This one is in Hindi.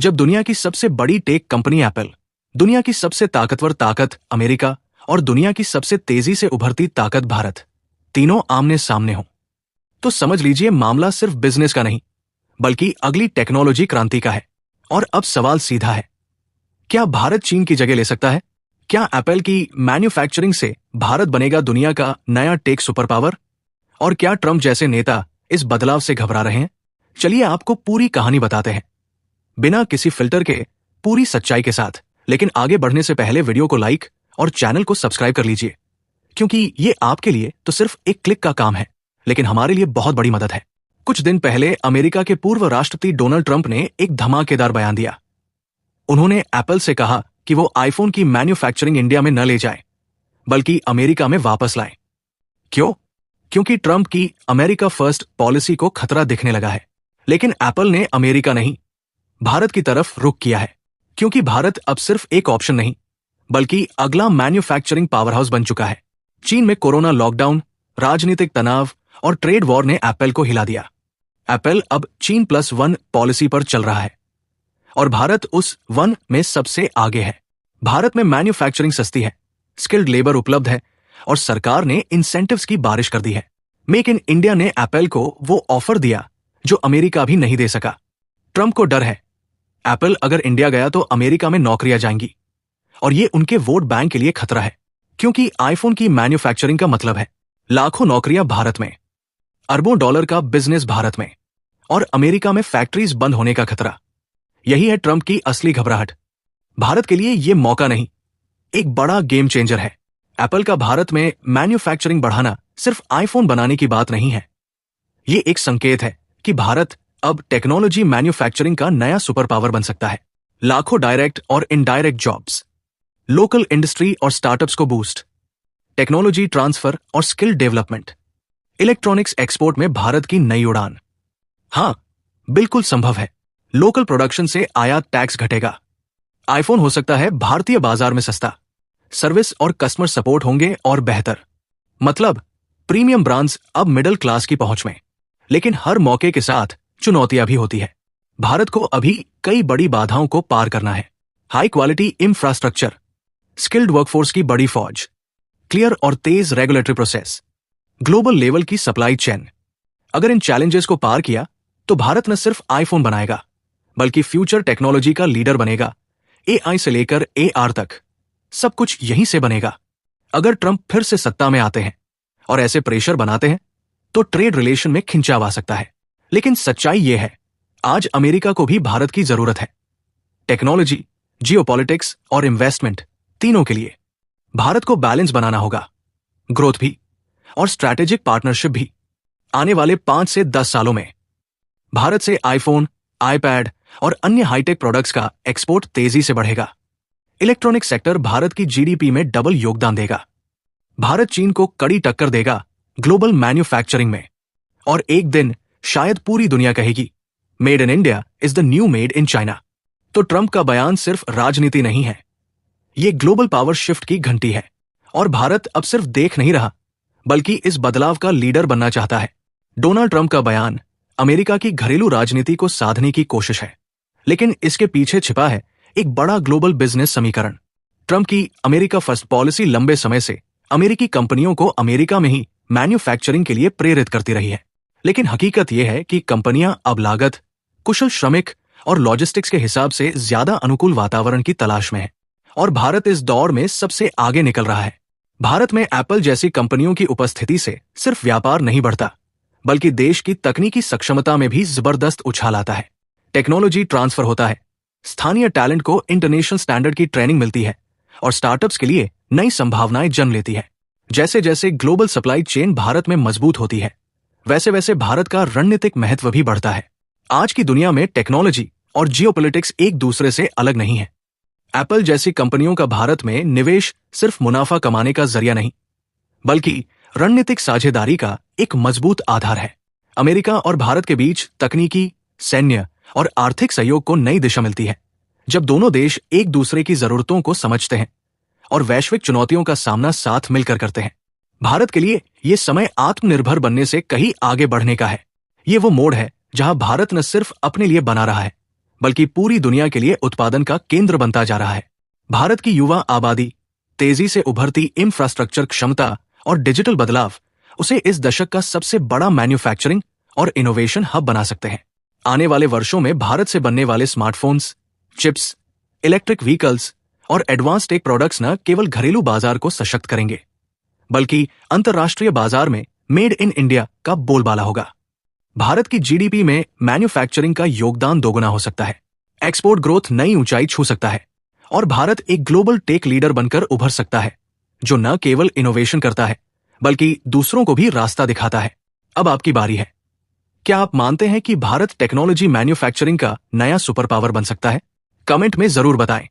जब दुनिया की सबसे बड़ी टेक कंपनी एप्पल, दुनिया की सबसे ताकतवर ताकत अमेरिका और दुनिया की सबसे तेजी से उभरती ताकत भारत, तीनों आमने सामने हों, तो समझ लीजिए मामला सिर्फ बिजनेस का नहीं बल्कि अगली टेक्नोलॉजी क्रांति का है। और अब सवाल सीधा है, क्या भारत चीन की जगह ले सकता है? क्या एप्पल की मैन्युफैक्चरिंग से भारत बनेगा दुनिया का नया टेक सुपर पावर? और क्या ट्रंप जैसे नेता इस बदलाव से घबरा रहे हैं? चलिए आपको पूरी कहानी बताते हैं, बिना किसी फिल्टर के, पूरी सच्चाई के साथ। लेकिन आगे बढ़ने से पहले वीडियो को लाइक और चैनल को सब्सक्राइब कर लीजिए, क्योंकि ये आपके लिए तो सिर्फ एक क्लिक का काम है, लेकिन हमारे लिए बहुत बड़ी मदद है। कुछ दिन पहले अमेरिका के पूर्व राष्ट्रपति डोनाल्ड ट्रंप ने एक धमाकेदार बयान दिया। उन्होंने एप्पल से कहा कि वो आईफोन की मैन्युफैक्चरिंग इंडिया में न ले जाए, बल्कि अमेरिका में वापस लाए। क्यों? क्योंकि ट्रंप की अमेरिका फर्स्ट पॉलिसी को खतरा दिखने लगा है। लेकिन एप्पल ने अमेरिका नहीं, भारत की तरफ रुख किया है, क्योंकि भारत अब सिर्फ एक ऑप्शन नहीं बल्कि अगला मैन्युफैक्चरिंग पावरहाउस बन चुका है। चीन में कोरोना लॉकडाउन, राजनीतिक तनाव और ट्रेड वॉर ने एप्पल को हिला दिया। एप्पल अब China+1 पॉलिसी पर चल रहा है और भारत उस 1 में सबसे आगे है। भारत में मैन्युफैक्चरिंग सस्ती है, स्किल्ड लेबर उपलब्ध है और सरकार ने इंसेंटिव्स की बारिश कर दी है। मेक इन इंडिया ने एप्पल को वो ऑफर दिया जो अमेरिका भी नहीं दे सका। ट्रंप को डर है, एप्पल अगर इंडिया गया तो अमेरिका में नौकरियां जाएंगी और ये उनके वोट बैंक के लिए खतरा है, क्योंकि आईफोन की मैन्युफैक्चरिंग का मतलब है लाखों नौकरियां भारत में, अरबों डॉलर का बिजनेस भारत में और अमेरिका में फैक्ट्रीज बंद होने का खतरा। यही है ट्रंप की असली घबराहट। भारत के लिए यह मौका नहीं, एक बड़ा गेम चेंजर है। एप्पल का भारत में मैन्युफैक्चरिंग बढ़ाना सिर्फ आईफोन बनाने की बात नहीं है, ये एक संकेत है कि भारत अब टेक्नोलॉजी मैन्युफैक्चरिंग का नया सुपर पावर बन सकता है। लाखों डायरेक्ट और इनडायरेक्ट जॉब्स, लोकल इंडस्ट्री और स्टार्टअप्स को बूस्ट, टेक्नोलॉजी ट्रांसफर और स्किल डेवलपमेंट, इलेक्ट्रॉनिक्स एक्सपोर्ट में भारत की नई उड़ान। हां, बिल्कुल संभव है। लोकल प्रोडक्शन से आयात टैक्स घटेगा, आईफोन हो सकता है भारतीय बाजार में सस्ता, सर्विस और कस्टमर सपोर्ट होंगे और बेहतर। मतलब प्रीमियम ब्रांड्स अब मिडिल क्लास की पहुंच में। लेकिन हर मौके के साथ चुनौतियां भी होती है। भारत को अभी कई बड़ी बाधाओं को पार करना है। High quality infrastructure, skilled workforce की बड़ी फौज, क्लियर और तेज रेगुलेटरी प्रोसेस, ग्लोबल लेवल की सप्लाई चेन। अगर इन चैलेंजेस को पार किया तो भारत न सिर्फ आईफोन बनाएगा बल्कि फ्यूचर टेक्नोलॉजी का लीडर बनेगा। एआई से लेकर एआर तक सब कुछ यहीं से बनेगा। अगर ट्रंप फिर से सत्ता में आते हैं और ऐसे प्रेशर बनाते हैं तो ट्रेड रिलेशन में खिंचाव आ सकता है। लेकिन सच्चाई यह है, आज अमेरिका को भी भारत की जरूरत है। टेक्नोलॉजी, जियोपॉलिटिक्स और इन्वेस्टमेंट, तीनों के लिए भारत को बैलेंस बनाना होगा। ग्रोथ भी और स्ट्रैटेजिक पार्टनरशिप भी। आने वाले 5 से 10 सालों में भारत से आईफोन, आईपैड और अन्य हाईटेक प्रोडक्ट्स का एक्सपोर्ट तेजी से बढ़ेगा। इलेक्ट्रॉनिक सेक्टर भारत की जीडीपी में डबल योगदान देगा। भारत चीन को कड़ी टक्कर देगा ग्लोबल मैन्युफैक्चरिंग में। और एक दिन शायद पूरी दुनिया कहेगी, made in India is the new made in China. तो ट्रंप का बयान सिर्फ राजनीति नहीं है, ये ग्लोबल पावर शिफ्ट की घंटी है। और भारत अब सिर्फ देख नहीं रहा बल्कि इस बदलाव का लीडर बनना चाहता है। डोनाल्ड ट्रंप का बयान अमेरिका की घरेलू राजनीति को साधने की कोशिश है, लेकिन इसके पीछे छिपा है एक बड़ा ग्लोबल बिजनेस समीकरण। ट्रंप की अमेरिका फर्स्ट पॉलिसी लंबे समय से अमेरिकी कंपनियों को अमेरिका में ही मैन्युफैक्चरिंग के लिए प्रेरित करती रही है। लेकिन हकीकत यह है कि कंपनियां अब लागत, कुशल श्रमिक और लॉजिस्टिक्स के हिसाब से ज्यादा अनुकूल वातावरण की तलाश में है। और भारत इस दौर में सबसे आगे निकल रहा है। भारत में एप्पल जैसी कंपनियों की उपस्थिति से सिर्फ व्यापार नहीं बढ़ता बल्कि देश की तकनीकी सक्षमता में भी जबरदस्त उछाल आता है। टेक्नोलॉजी ट्रांसफर होता है, स्थानीय टैलेंट को इंटरनेशनल स्टैंडर्ड की ट्रेनिंग मिलती है और स्टार्टअप्स के लिए नई संभावनाएं जन्म लेती है। जैसे जैसे ग्लोबल सप्लाई चेन भारत में मजबूत होती है, वैसे वैसे भारत का रणनीतिक महत्व भी बढ़ता है। आज की दुनिया में टेक्नोलॉजी और जियोपॉलिटिक्स एक दूसरे से अलग नहीं है। एप्पल जैसी कंपनियों का भारत में निवेश सिर्फ मुनाफा कमाने का जरिया नहीं बल्कि रणनीतिक साझेदारी का एक मजबूत आधार है। अमेरिका और भारत के बीच तकनीकी, सैन्य और आर्थिक सहयोग को नई दिशा मिलती है जब दोनों देश एक दूसरे की जरूरतों को समझते हैं और वैश्विक चुनौतियों का सामना साथ मिलकर करते हैं। भारत के लिए यह समय आत्मनिर्भर बनने से कहीं आगे बढ़ने का है। ये वो मोड़ है जहां भारत न सिर्फ अपने लिए बना रहा है बल्कि पूरी दुनिया के लिए उत्पादन का केंद्र बनता जा रहा है। भारत की युवा आबादी, तेजी से उभरती इंफ्रास्ट्रक्चर क्षमता और डिजिटल बदलाव उसे इस दशक का सबसे बड़ा मैन्युफैक्चरिंग और इनोवेशन हब बना सकते हैं। आने वाले वर्षों में भारत से बनने वाले स्मार्टफोन्स, चिप्स, इलेक्ट्रिक व्हीकल्स और एडवांस टेक प्रोडक्ट्स न केवल घरेलू बाजार को सशक्त करेंगे, बल्कि अंतर्राष्ट्रीय बाजार में मेड इन इंडिया का बोलबाला होगा। भारत की जीडीपी में मैन्युफैक्चरिंग का योगदान दोगुना हो सकता है, एक्सपोर्ट ग्रोथ नई ऊंचाई छू सकता है और भारत एक ग्लोबल टेक लीडर बनकर उभर सकता है, जो न केवल इनोवेशन करता है बल्कि दूसरों को भी रास्ता दिखाता है। अब आपकी बारी है। क्या आप मानते हैं कि भारत टेक्नोलॉजी मैन्युफैक्चरिंग का नया सुपर पावर बन सकता है? कमेंट में जरूर बताएं।